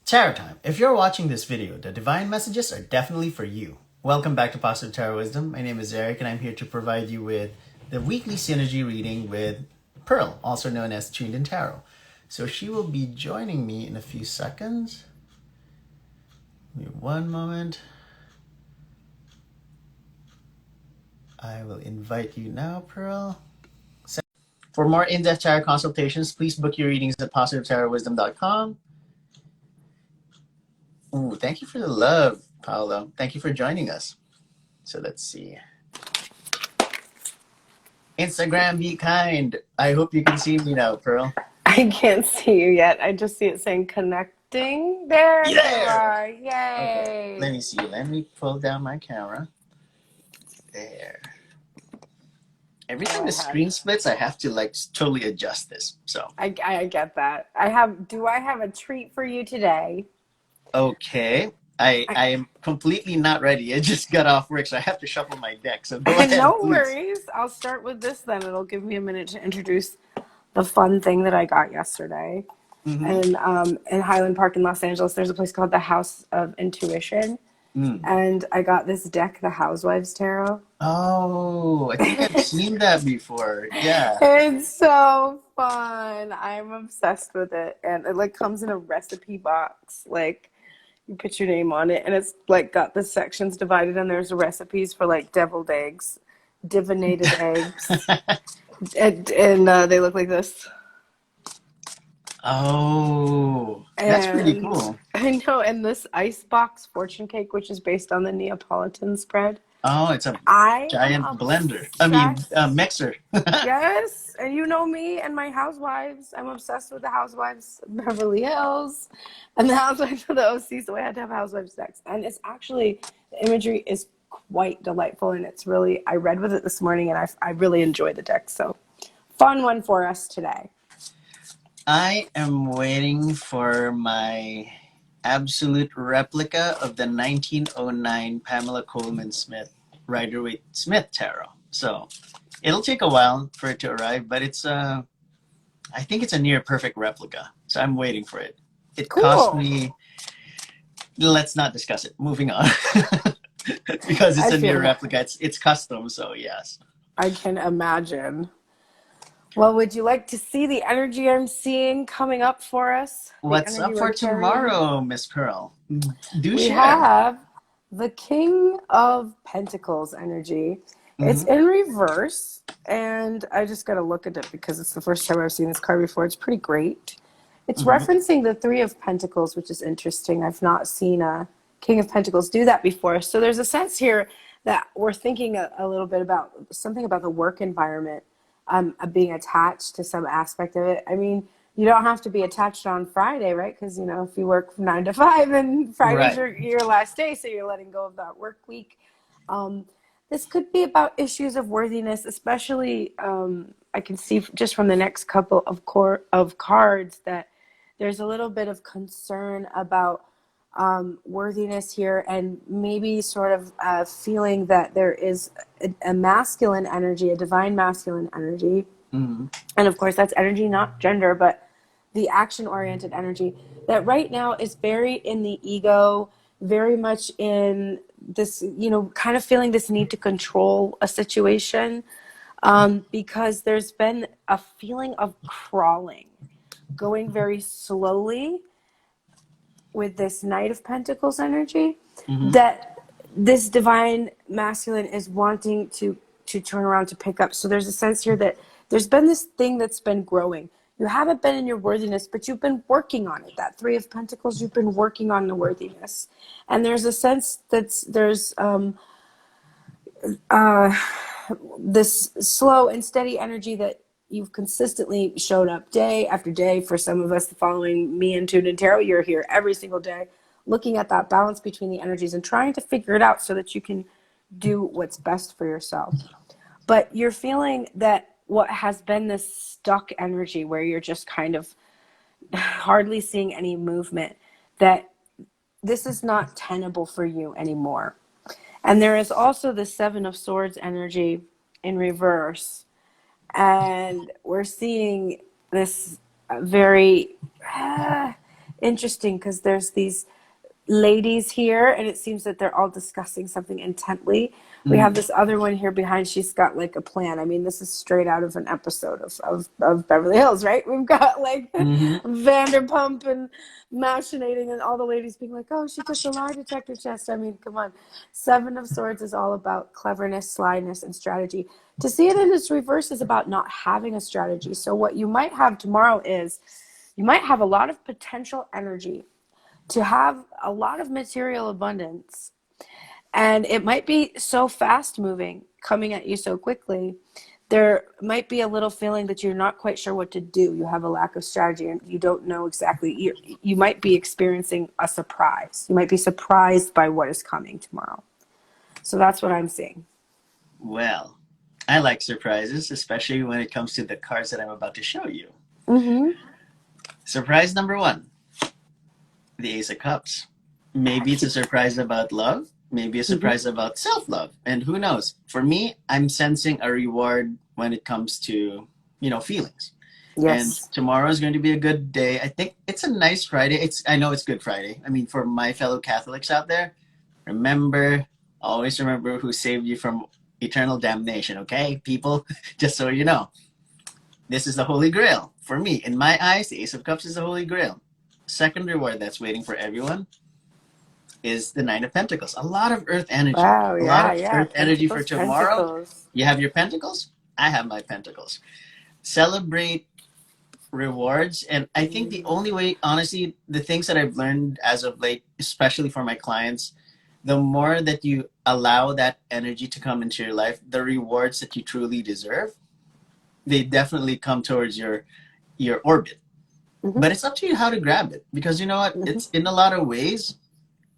Tarot time. If you're watching this video, the divine messages are definitely for you. Welcome back to Positive Tarot Wisdom. My name is Eric and I'm here to provide you with the weekly synergy reading with Pearl, also known as Tuned in Tarot. So she will be joining me in a few seconds. Give me one moment. I will invite you now, Pearl. For more in-depth tarot consultations, please book your readings at positivetarotwisdom.com. Ooh, thank you for the love, Paolo. Thank you for joining us. So let's see. Instagram, be kind. I hope you can see me now, Pearl. I can't see you yet. I just see it saying connecting. There you are. Yay. Okay. Let me see. Let me pull down my camera. There. Every time the screen splits, I have to like totally adjust this. So I get that. Do I have a treat for you today? Okay. I am completely not ready. I just got off work, so I have to shuffle my deck. So go ahead, No please. worries. I'll start with this then. It'll give me a minute to introduce the fun thing that I got yesterday. And in Highland Park in Los Angeles, there's a place called the House of Intuition. And I got this deck, the Housewives Tarot. Oh, I think I've seen that before. Yeah. It's so fun. I'm obsessed with it. And it like comes in a recipe box. Like you put your name on it and it's like got the sections divided and there's recipes for like deviled eggs, divinated eggs. And they look like this. Oh, that's pretty cool. I know. And this icebox fortune cake, which is based on the Neapolitan spread. Oh, it's a giant blender. I mean, mixer. Yes, and you know me and my housewives. I'm obsessed with the Housewives of Beverly Hills and the Housewives of the OC, so I had to have Housewives decks. And it's actually, the imagery is quite delightful, and it's really, I read with it this morning, and I really enjoyed the deck. So, fun one for us today. I am waiting for my absolute replica of the 1909 Pamela Coleman Smith Rider-Waite-Smith tarot. So it'll take a while for it to arrive, but it's I think it's a near perfect replica. So I'm waiting for it. It cost me, let's not discuss it. Moving on. Because it's a near replica. It's custom, so yes. I can imagine. Well, would you like to see the energy I'm seeing coming up for us? What's up for tomorrow, Miss Pearl? We have the King of Pentacles energy. It's in reverse, and I just got to look at it because it's the first time I've seen this card before. It's pretty great. It's referencing the Three of Pentacles, which is interesting. I've not seen a King of Pentacles do that before. So there's a sense here that we're thinking a little bit about something about the work environment. Being attached to some aspect of it. I mean, you don't have to be attached on Friday, right? Because, you know, if you work from 9 to 5 and Friday's your last day, so you're letting go of that work week. This could be about issues of worthiness, especially I can see just from the next couple of cards that there's a little bit of concern about worthiness here, and maybe sort of feeling that there is a masculine energy, a divine masculine energy. And of course, that's energy, not gender, but the action-oriented energy that right now is very in the ego, very much in this, you know, kind of feeling this need to control a situation because there's been a feeling of crawling, going very slowly with this Knight of Pentacles energy, that this divine masculine is wanting to turn around to pick up. So there's a sense here that there's been this thing that's been growing. You haven't been in your worthiness, but you've been working on it. That Three of Pentacles, you've been working on the worthiness. And there's a sense that there's this slow and steady energy that you've consistently showed up day after day. For some of us following me and Tuned in Tarot, you're here every single day looking at that balance between the energies and trying to figure it out so that you can do what's best for yourself. But you're feeling that what has been this stuck energy where you're just kind of hardly seeing any movement, that this is not tenable for you anymore. And there is also the Seven of Swords energy in reverse. And we're seeing this very interesting because there's these ladies here, and it seems that they're all discussing something intently. We have this other one here behind. She's got like a plan. I mean, this is straight out of an episode of Beverly Hills, right? We've got like Vanderpump and machinating, and all the ladies being like, "Oh, she took the lie detector test." I mean, come on. Seven of Swords is all about cleverness, slyness, and strategy. To see it in its reverse is about not having a strategy. So what you might have tomorrow is you might have a lot of potential energy to have a lot of material abundance, and it might be so fast moving, coming at you so quickly. There might be a little feeling that you're not quite sure what to do. You have a lack of strategy and you don't know exactly. You might be experiencing a surprise. You might be surprised by what is coming tomorrow. So that's what I'm seeing. Well, I like surprises, especially when it comes to the cards that I'm about to show you. Surprise number one, the Ace of Cups. Maybe it's a surprise about love, maybe a surprise about self-love, and who knows. For me, I'm sensing a reward when it comes to, feelings. Yes. And tomorrow is going to be a good day. I think it's a nice Friday. I know it's Good Friday. I mean, for my fellow Catholics out there, always remember who saved you from eternal damnation, okay, people? Just so you know. This is the Holy Grail. For me, in my eyes, the Ace of Cups is the Holy Grail. Second reward that's waiting for everyone is the Nine of Pentacles. A lot of earth energy. Wow, a lot of yeah. earth energy for Pentacles, tomorrow. Pentacles. You have your Pentacles. I have my Pentacles. Celebrate rewards. And I think the only way, honestly, the things that I've learned as of late, especially for my clients, the more that you allow that energy to come into your life, the rewards that you truly deserve, they definitely come towards your orbit. But it's up to you how to grab it, because you know what? It's in a lot of ways,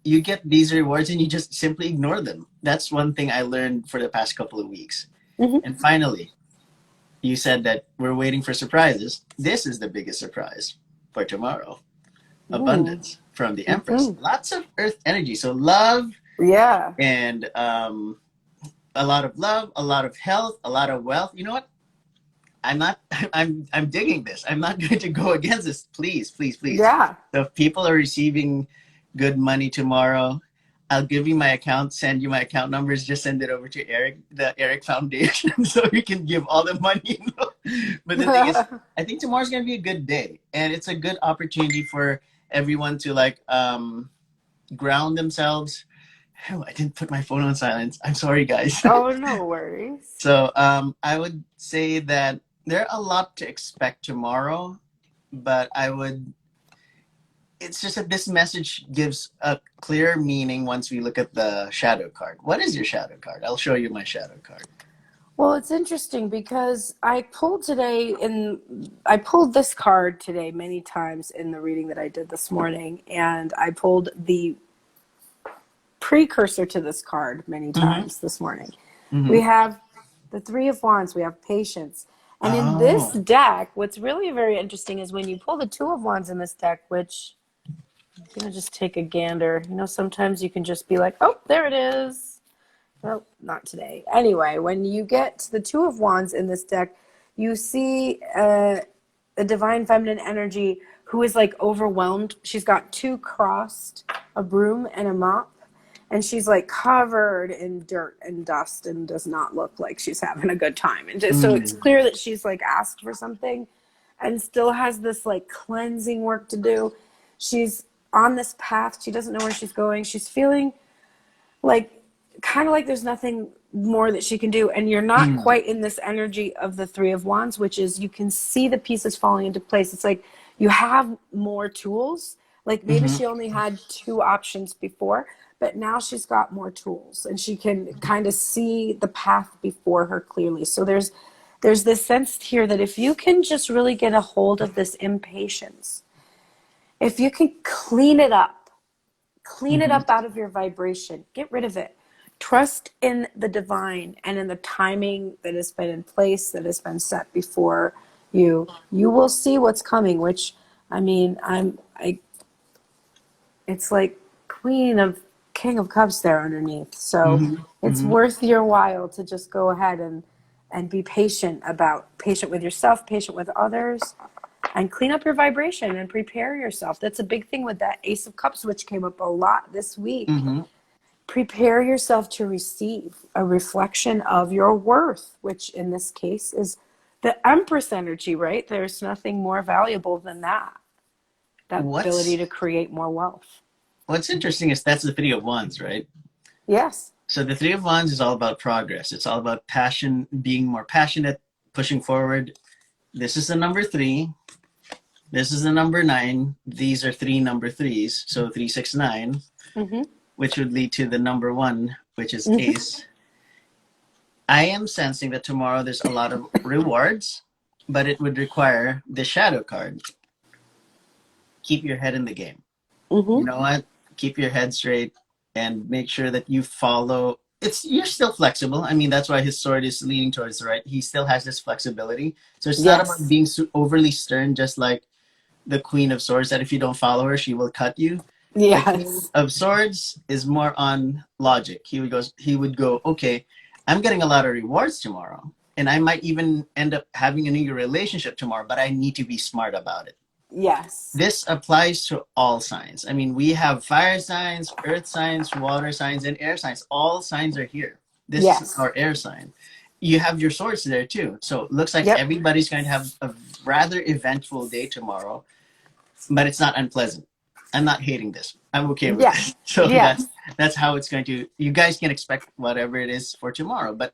you get these rewards and you just simply ignore them. That's one thing I learned for the past couple of weeks. And finally, you said that we're waiting for surprises. This is the biggest surprise for tomorrow. Abundance from the Empress. Lots of earth energy. So love. Yeah. And a lot of love, a lot of health, a lot of wealth. You know what? I'm digging this. I'm not going to go against this. Please. Yeah. So if people are receiving good money tomorrow, I'll give you my account, send you my account numbers, just send it over to Eric, the Eric Foundation, so you can give all the money. But the thing is, I think tomorrow's going to be a good day. And it's a good opportunity for everyone to ground themselves. Oh, I didn't put my phone on silence. I'm sorry, guys. Oh, no worries. So I would say that there are a lot to expect tomorrow, but it's just that this message gives a clear meaning once we look at the shadow card. What is your shadow card? I'll show you my shadow card. Well, it's interesting because I pulled this card today many times in the reading that I did this morning, and I pulled the precursor to this card many times this morning. We have the Three of Wands, we have Patience. And in this deck, what's really very interesting is when you pull the Two of Wands in this deck, which I'm going to just take a gander. Sometimes you can just be like, oh, there it is. Well, not today. Anyway, when you get to the Two of Wands in this deck, you see a divine feminine energy who is like overwhelmed. She's got two crossed, a broom and a mop. And she's like covered in dirt and dust and does not look like she's having a good time. And so it's clear that she's like asked for something and still has this like cleansing work to do. She's on this path. She doesn't know where she's going. She's feeling like kind of like there's nothing more that she can do. And you're not quite in this energy of the Three of Wands, which is you can see the pieces falling into place. It's like you have more tools. Like maybe she only had two options before, but now she's got more tools and she can kind of see the path before her clearly. So there's this sense here that if you can just really get a hold of this impatience, if you can clean it up out of your vibration, get rid of it. Trust in the divine and in the timing that has been in place, that has been set before you. You will see what's coming, which, I mean, it's like King of Cups there underneath. So it's worth your while to just go ahead and be patient with yourself, patient with others. and clean up your vibration and prepare yourself. That's a big thing with that Ace of Cups, which came up a lot this week. Mm-hmm. Prepare yourself to receive a reflection of your worth, which in this case is the Empress energy, right? There's nothing more valuable than that ability to create more wealth. What's interesting is that's the Three of Wands, right? Yes. So the Three of Wands is all about progress. It's all about passion, being more passionate, pushing forward. This is the number 3. This is the number 9. These are 3 number 3s. So 3, 6, 9, Mm-hmm. which would lead to the number 1, which is Mm-hmm. Ace. I am sensing that tomorrow there's a lot of rewards, but it would require the shadow card. Keep your head in the game. Mm-hmm. You know what? Keep your head straight and make sure that you follow. You're still flexible. I mean, that's why his sword is leaning towards the right. He still has this flexibility. So it's not about being overly stern, just like the Queen of Swords, that if you don't follow her, she will cut you. Yes. The King of Swords is more on logic. He would go, okay, I'm getting a lot of rewards tomorrow, and I might even end up having a new relationship tomorrow, but I need to be smart about it. Yes. This applies to all signs. I mean, we have fire signs, earth signs, water signs, and air signs. All signs are here. This is our air sign. You have your swords there too. So it looks like everybody's going to have a rather eventful day tomorrow, but it's not unpleasant. I'm not hating this. I'm okay with it. So that's how it's going to. You guys can expect whatever it is for tomorrow, but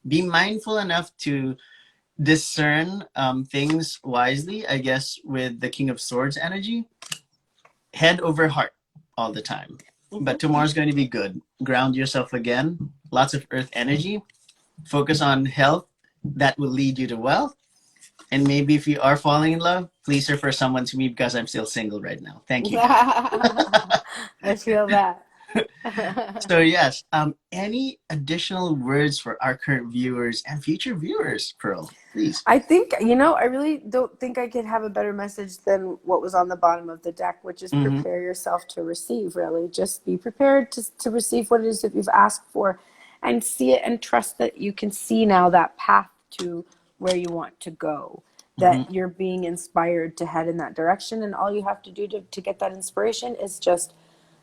be mindful enough to discern things wisely, I guess, with the King of Swords energy. Head over heart all the time. Mm-hmm. But tomorrow's going to be good. Ground yourself again. Lots of earth energy. Focus on health. That will lead you to wealth. And maybe if you are falling in love, please refer someone to me because I'm still single right now. Thank you. I feel that. So yes, any additional words for our current viewers and future viewers, Pearl, please? I think, I really don't think I could have a better message than what was on the bottom of the deck, which is prepare yourself to receive, really. Just be prepared to receive what it is that you've asked for, and see it and trust that you can see now that path to where you want to go, that you're being inspired to head in that direction. And all you have to do to get that inspiration is just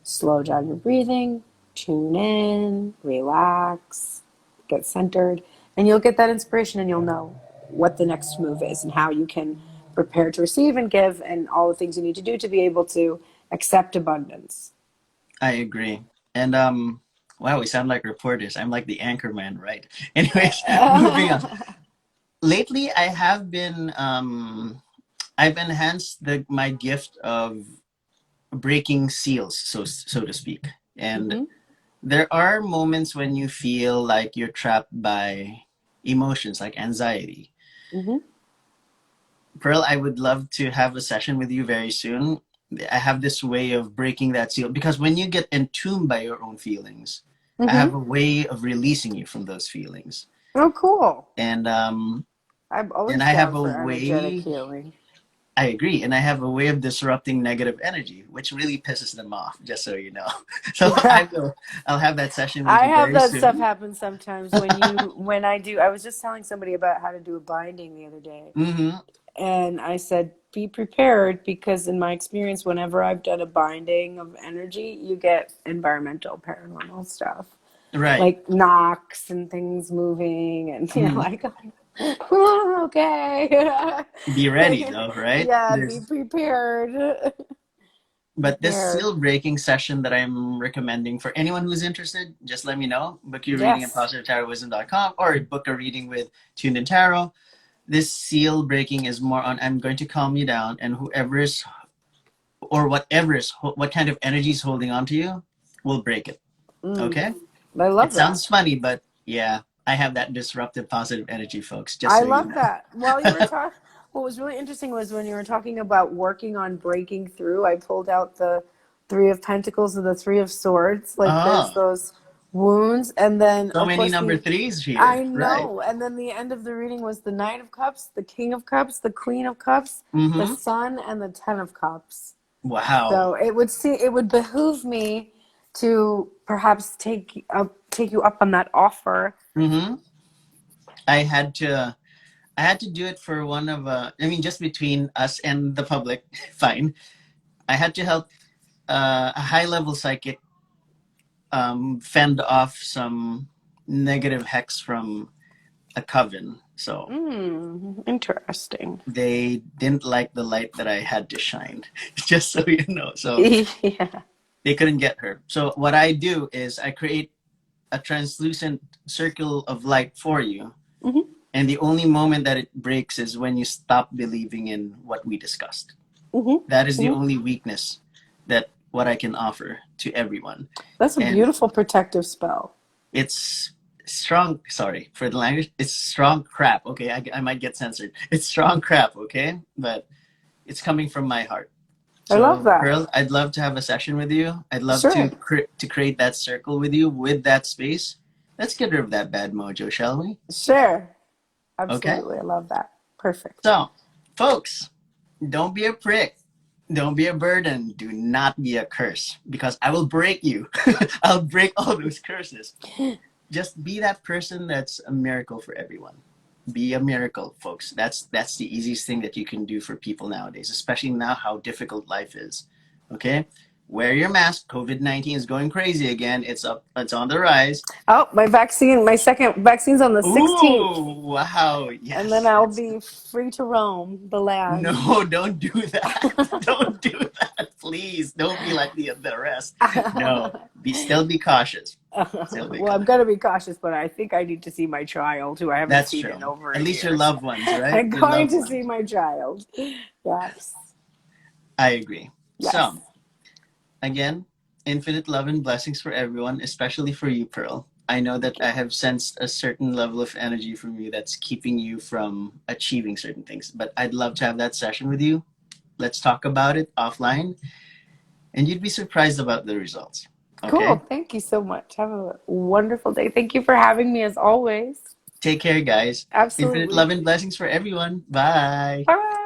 slow down your breathing, tune in, relax, get centered, and you'll get that inspiration, and you'll know what the next move is and how you can prepare to receive and give, and all the things you need to do to be able to accept abundance. I agree. And wow, we sound like reporters. I'm like the anchor man, right? Anyways, moving on. Lately, I have been I've enhanced my gift of breaking seals, so to speak. And there are moments when you feel like you're trapped by emotions like anxiety. Pearl, I would love to have a session with you very soon. I have this way of breaking that seal, because when you get entombed by your own feelings, I have a way of releasing you from those feelings. Oh, cool. And I'm always I have for a energetic healing. I agree. And I have a way of disrupting negative energy, which really pisses them off, just so you know. So I'll have that session with you very soon. I have that stuff happen sometimes when I do. I was just telling somebody about how to do a binding the other day. And I said, be prepared, because in my experience, whenever I've done a binding of energy, you get environmental paranormal stuff. Right. Like knocks and things moving, and like, oh, okay. Be ready though, right? Yeah, be prepared. But this seal breaking session that I'm recommending for anyone who's interested, just let me know. Book your reading at positivetarotwisdom.com, or book a reading with Tuned in Tarot. This seal breaking is more on, I'm going to calm you down, and whoever is, or whatever is, what kind of energy is holding on to you, will break it. Okay? I love that. It sounds funny, but yeah, I have that disruptive positive energy, folks. Just I so love you know. that. While you were talking, what was really interesting was when you were talking about working on breaking through, I pulled out the 3 of Pentacles and the 3 of Swords. Like there's those wounds, and then so of many course number 3s here. I know. Right. And then the end of the reading was the Knight of Cups, the King of Cups, the Queen of Cups, the Sun, and the 10 of Cups. Wow. So it would behoove me to perhaps take you up on that offer. I had to I had to do it for one of, I mean, just between us and the public, fine. I had to help a high level psychic fend off some negative hex from a coven. So Interesting. they didn't like the light that I had to shine, just so you know. So Yeah. they couldn't get her. So what I do is I create a translucent circle of light for you. Mm-hmm. And the only moment that it breaks is when you stop believing in what we discussed. Mm-hmm. That is the Mm-hmm. only weakness that what I can offer to everyone. That's a And beautiful protective spell. it's strong, sorry for the language, it's strong crap. Okay, I might get censored. It's strong crap, okay? But it's coming from my heart. I love So, that. Pearl, I'd love to have a session with you. I'd love Sure. to create that circle with you with that space. Let's get rid of that bad mojo, shall we? Sure. Okay? Absolutely. I love that. Perfect. So, folks, don't be a prick. Don't be a burden. Do not be a curse because I will break you. I'll break all those curses. Just be that person that's a miracle for everyone. Be a miracle, folks. That's the easiest thing that you can do for people nowadays, especially now how difficult life is. Okay? Wear your mask. COVID-19 is going crazy again. It's on the rise. Oh, my second vaccine's on the 16th. Ooh, wow. And then Yes. I'll be free to roam the land. No, don't do that. Don't do that. Please. Don't be like the rest. No. Still be cautious. Still be Well, I'm cautious. going to be cautious, but I think I need to see my child, who I haven't That's seen true. in over At a least your year. loved ones, right? I'm Your going loved to ones. see my child. Yes. I agree. Yes. So, again, infinite love and blessings for everyone, especially for you, Pearl. I know that I have sensed a certain level of energy from you that's keeping you from achieving certain things. But I'd love to have that session with you. Let's talk about it offline, and you'd be surprised about the results. Cool. Okay? Thank you so much. Have a wonderful day. Thank you for having me as always. Take care, guys. Infinite Absolutely. love and blessings for everyone. Bye. Bye.